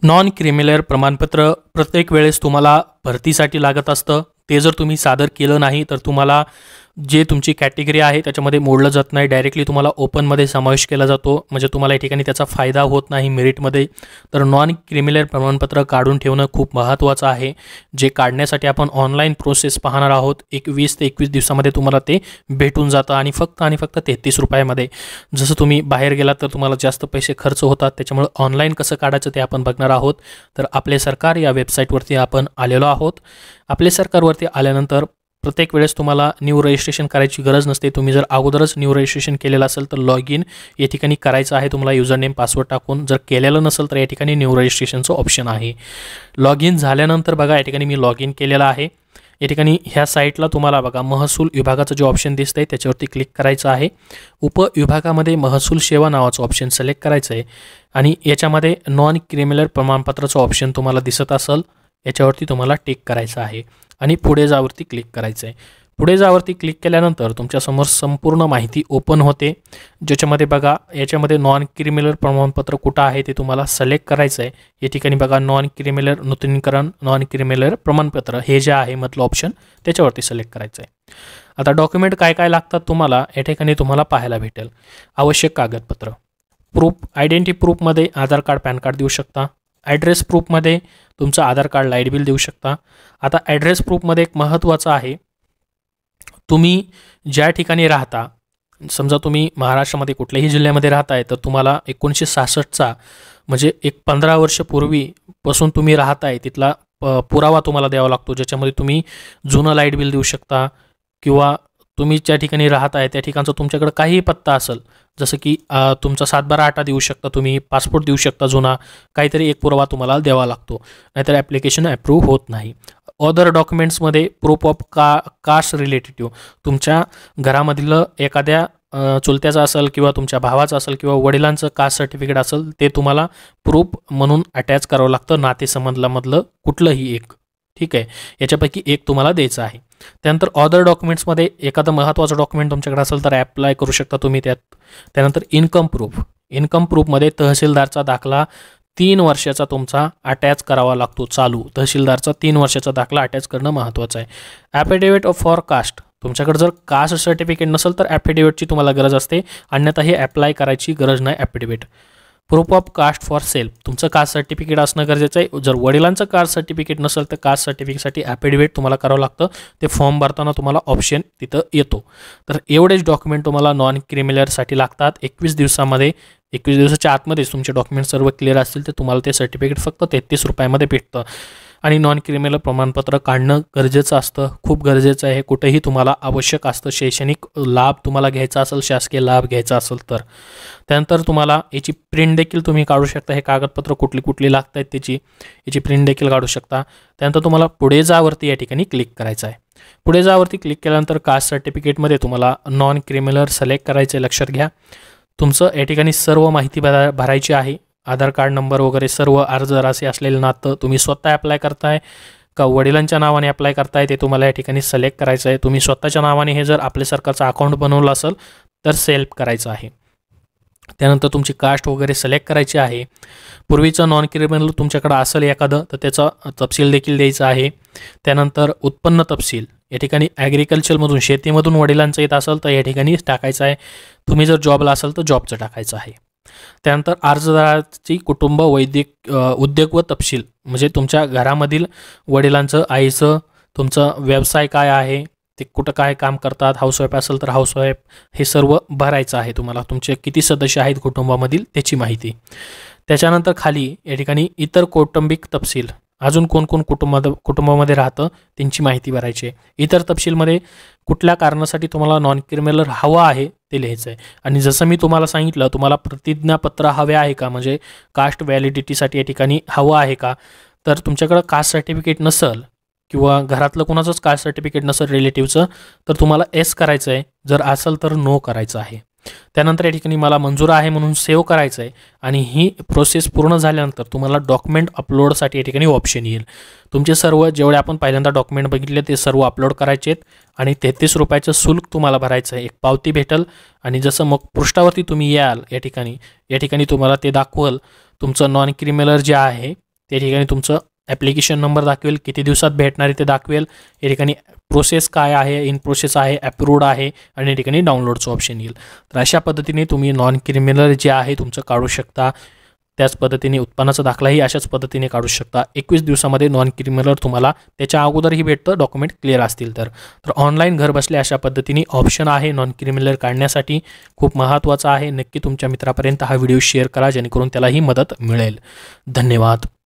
Non creamy layer प्रमाणपत्र प्रत्येक वेळेस तुम्हाला भरतीसाठी लागत असतं. ते जर तुम्ही सादर केलं नाही तर तुम्हाला जे तुमची कॅटेगरी आहे त्याच्यामध्ये मोडलं जात नाही, डायरेक्टली तुम्हाला ओपनमध्ये समावेश केला जातो. म्हणजे तुम्हाला या ठिकाणी त्याचा फायदा होत नाही मेरिटमध्ये. तर नॉन क्रिमिलेअर प्रमाणपत्र काढून ठेवणं खूप महत्त्वाचं आहे, जे काढण्यासाठी आपण ऑनलाईन प्रोसेस पाहणार आहोत. 20 ते 21 दिवसामध्ये तुम्हाला ते भेटून जातं आणि फक्त 33 रुपयामध्ये. जसं तुम्ही बाहेर गेलात तर तुम्हाला जास्त पैसे खर्च होतात, त्याच्यामुळे ऑनलाईन कसं काढायचं ते आपण बघणार आहोत. तर आपले सरकार या वेबसाईटवरती आपण आलेलो आहोत. आपले सरकारवरती आल्यानंतर प्रत्येक वेळेस तुम्हाला न्यू रजिस्ट्रेशन करायची गरज नसते. तुम्ही जर अगोदरच न्यू रजिस्ट्रेशन केलेलं असेल तर लॉग इन या ठिकाणी करायचं आहे तुम्हाला, युजर नेम पासवर्ड टाकून. जर केलेलं नसेल तर या ठिकाणी न्यू रजिस्ट्रेशनचं ऑप्शन आहे. लॉग इन झाल्यानंतर बघा या ठिकाणी मी लॉग इन केलेलं आहे. या ठिकाणी ह्या साईटला तुम्हाला बघा महसूल विभागाचं जे ऑप्शन दिसतं आहे त्याच्यावरती क्लिक करायचं आहे. उपविभागामध्ये महसूल सेवा नावाचं ऑप्शन सिलेक्ट करायचं आहे आणि याच्यामध्ये नॉन क्रिमिनल प्रमाणपत्राचं ऑप्शन तुम्हाला दिसत असेल, याच्यावरती तुम्हाला टिक करायचं आहे आणि पुढे जावरती क्लिक करायचं आहे. पुढे जावरती क्लिक केल्यानंतर तुमच्यासमोर संपूर्ण माहिती ओपन होते, ज्याच्यामध्ये बघा याच्यामध्ये नॉन क्रिमिनल प्रमाणपत्र कुठं आहे ते तुम्हाला सिलेक्ट करायचं आहे. या ठिकाणी बघा नॉन क्रिमिनल नूतनीकरण नॉन क्रिमिनल प्रमाणपत्र हे जे आहे मधलं ऑप्शन त्याच्यावरती सिलेक्ट करायचं आहे. आता डॉक्युमेंट काय काय लागतात तुम्हाला या ठिकाणी तुम्हाला पाहायला भेटेल. आवश्यक कागदपत्र, प्रूफ, आयडेंटिटी प्रूफमध्ये आधार कार्ड पॅन कार्ड देऊ शकता. ॲड्रेस प्रूफमध्ये तुमचं आधार कार्ड लाईट बिल देऊ शकता. आता ॲड्रेस प्रूफमध्ये एक महत्त्वाचं आहे, तुम्ही ज्या ठिकाणी राहता, समजा तुम्ही महाराष्ट्रामध्ये कुठल्याही जिल्ह्यामध्ये राहताय तर तुम्हाला 1966चा म्हणजे एक 15 वर्षपूर्वीपासून तुम्ही राहताय तिथला पुरावा तुम्हाला द्यावा लागतो, ज्याच्यामध्ये तुम्ही जुनं लाईट बिल देऊ शकता किंवा तुम्ही ज्या ठिकाणी राहताय त्या ठिकाणचा तुमच्याकडे काहीही पत्ता असेल, जसं की तुमचा 7/12 देऊ शकता, तुम्ही पासपोर्ट देऊ शकता जुना, काहीतरी एक पुरावा तुम्हाला द्यावा लागतो, नाहीतर ॲप्लिकेशन अप्रूव्ह होत नाही. अदर डॉक्युमेंट्समध्ये प्रूफ ऑफ कास्ट रिलेटेटिव्ह, तुमच्या घरामधील एखाद्या चुलत्याचं असेल किंवा तुमच्या भावाचं असेल किंवा वडिलांचं कास्ट सर्टिफिकेट असेल ते तुम्हाला प्रूफ म्हणून अटॅच करावं लागतं, नातेसंबंधामधलं कुठलंही एक. ठीक आहे, याच्यापैकी एक तुम्हाला द्यायचं आहे. त्यानंतर अदर डॉक्युमेंट्समध्ये एखादं महत्त्वाचं डॉक्युमेंट तुमच्याकडे असेल तर ॲप्लाय करू शकता तुम्ही त्यात. त्यानंतर इन्कम प्रूफ, इन्कम प्रूफमध्ये तहसीलदारचा दाखला 3 वर्षाचा तुमचा अटॅच करावा लागतो, चालू तहसीलदारचा 3 वर्षाचा दाखला अटॅच करणं महत्त्वाचं आहे. ॲफिडेविट ऑफ फॉर कास्ट, तुमच्याकडे जर कास्ट सर्टिफिकेट नसेल तर ॲफिडेविटची तुम्हाला गरज असते, अन्यथा हे अप्लाय करायची गरज नाही affidavit. Proof of caste for self, तुमचं कास्ट सर्टिफिकेट असणं गरजेचं आहे. जर वडिलांचं कास्ट सर्टिफिकेट नसेल तर कास्ट सर्टिफिकेटसाठी ॲफिडेविट तुम्हाला करावं लागतं, ते फॉर्म भरताना तुम्हाला ऑप्शन तिथं येतो. तर एवढेच डॉक्युमेंट तुम्हाला नॉन क्रिमिनलसाठी लागतात. 21 दिवसामध्ये 21 दिवसाच्या आतमध्येच तुमचे डॉक्युमेंट सर्व क्लिअर असतील तर तुम्हाला ते सर्टिफिकेट फक्त 33 रुपयामध्ये भेटतं. आणि नॉन क्रिमिनल प्रमाणपत्र काढणं गरजेचं असतं, खूप गरजेचं आहे. कुठेही तुम्हाला आवश्यक असतं, शैक्षणिक लाभ तुम्हाला घ्यायचा असेल, शासकीय लाभ घ्यायचा असेल तर. त्यानंतर तुम्हाला याची प्रिंट देखील तुम्ही काढू शकता, हे कागदपत्र कुठली लागत आहेत याची प्रिंट देखील काढू शकता. त्यानंतर तुम्हाला पुढे जावरती या ठिकाणी क्लिक करायचं आहे. पुढे जावरती क्लिक केल्यानंतर कास्ट सर्टिफिकेटमध्ये तुम्हाला नॉन क्रिमिनल सिलेक्ट करायचं आहे. लक्षात घ्या, तुमचं या ठिकाणी सर्व माहिती भरायची आहे, आधार कार्ड नंबर वगैरे सर्व, अर्जदाराशी असलेलं नातं, तुम्ही स्वतः अप्लाय करताय का वडिलांच्या नावाने अप्लाय करताय ते तुम्हाला या ठिकाणी सिलेक्ट करायचं आहे. तुम्ही स्वतःच्या नावाने हे जर आपल्या सरकारचं अकाउंट बनवलं असेल तर सेल्फ करायचं आहे. त्यानंतर तुमची कास्ट वगैरे सिलेक्ट करायची आहे. पूर्वीचं नॉन क्रिमिनल तुमच्याकडे असेल एखादं तर त्याचा तपशील देखील द्यायचा आहे. त्यानंतर उत्पन्न तपशील, या ठिकाणी ॲग्रिकल्चरमधून शेतीमधून वडिलांचं येत असेल तर या ठिकाणी टाकायचं आहे. तुम्ही जर जॉबला असाल तर जॉबचं टाकायचं आहे. त्यानंतर अर्जदाराची कुटुंब उद्योग व तपशील, म्हणजे तुमच्या घरामधील वडिलांचं, आईचं, तुमचा व्यवसाय काय आहे, ते कुठं काय काम करतात, हाऊसवाईफ असेल तर हाऊसवाईफ, हे सर्व भरायचं आहे तुम्हाला. तुमचे किती सदस्य आहेत कुटुंबामधील त्याची माहिती. त्याच्यानंतर खाली या ठिकाणी इतर कौटुंबिक तपशील, अजून कोण कोण कुटुंबामध्ये राहतं त्यांची माहिती भरायची आहे. इतर तपशीलमध्ये कुठल्या कारणासाठी तुम्हाला नॉन क्रिमिनल हवं आहे ते लिहायचं आहे. आणि जसं मी तुम्हाला सांगितलं, तुम्हाला प्रतिज्ञापत्र हवे आहे का, म्हणजे कास्ट व्हॅलिडिटीसाठी या ठिकाणी हवं आहे का. तर तुमच्याकडं कास्ट सर्टिफिकेट नसेल किंवा घरातलं कोणाचंच कास्ट सर्टिफिकेट नसेल रिलेटिव्हचं तर तुम्हाला एस करायचं आहे, जर असेल तर नो करायचं आहे. त्यानंतर या ठिकाणी मला मंजूर आहे म्हणून सेव्ह करायचं आहे. आणि ही प्रोसेस पूर्ण झाल्यानंतर तुम्हाला डॉक्युमेंट अपलोडसाठी या ठिकाणी ऑप्शन येईल. तुमचे सर्व जेवढे आपण पहिल्यांदा डॉक्युमेंट बघितले ते सर्व अपलोड करायचे आहेत आणि 33 रुपयाचं शुल्क तुम्हाला भरायचं आहे. एक पावती भेटेल आणि जसं मग पृष्ठावरती तुम्ही याल या ठिकाणी तुम्हाला ते दाखवल तुमचं नॉन क्रिमिनल जे आहे त्या ठिकाणी तुमचं ॲप्लिकेशन नंबर दाखवेल, किती दिवसात भेटणार आहे ते दाखवेल, या ठिकाणी प्रोसेस काय आहे, इन प्रोसेस आहे, अप्रूव्ड आहे आणि या ठिकाणी डाउनलोडचं ऑप्शन येईल. तर अशा पद्धतीने तुम्ही नॉन क्रिमिनल जे आहे तुमचं काढू शकता. त्याच पद्धतीने उत्पन्नाचा दाखलाही अशाच पद्धतीने काढू शकता. 21 दिवसामध्ये नॉन क्रिमिनल तुम्हाला त्याच्या अगोदरही भेटतं, डॉक्युमेंट क्लिअर असतील तर. ऑनलाईन घर बसल्या अशा पद्धतीने ऑप्शन आहे नॉन क्रिमिनल काढण्यासाठी. खूप महत्त्वाचं आहे. नक्की तुमच्या मित्रापर्यंत हा व्हिडिओ शेअर करा जेणेकरून त्यालाही मदत मिळेल. धन्यवाद.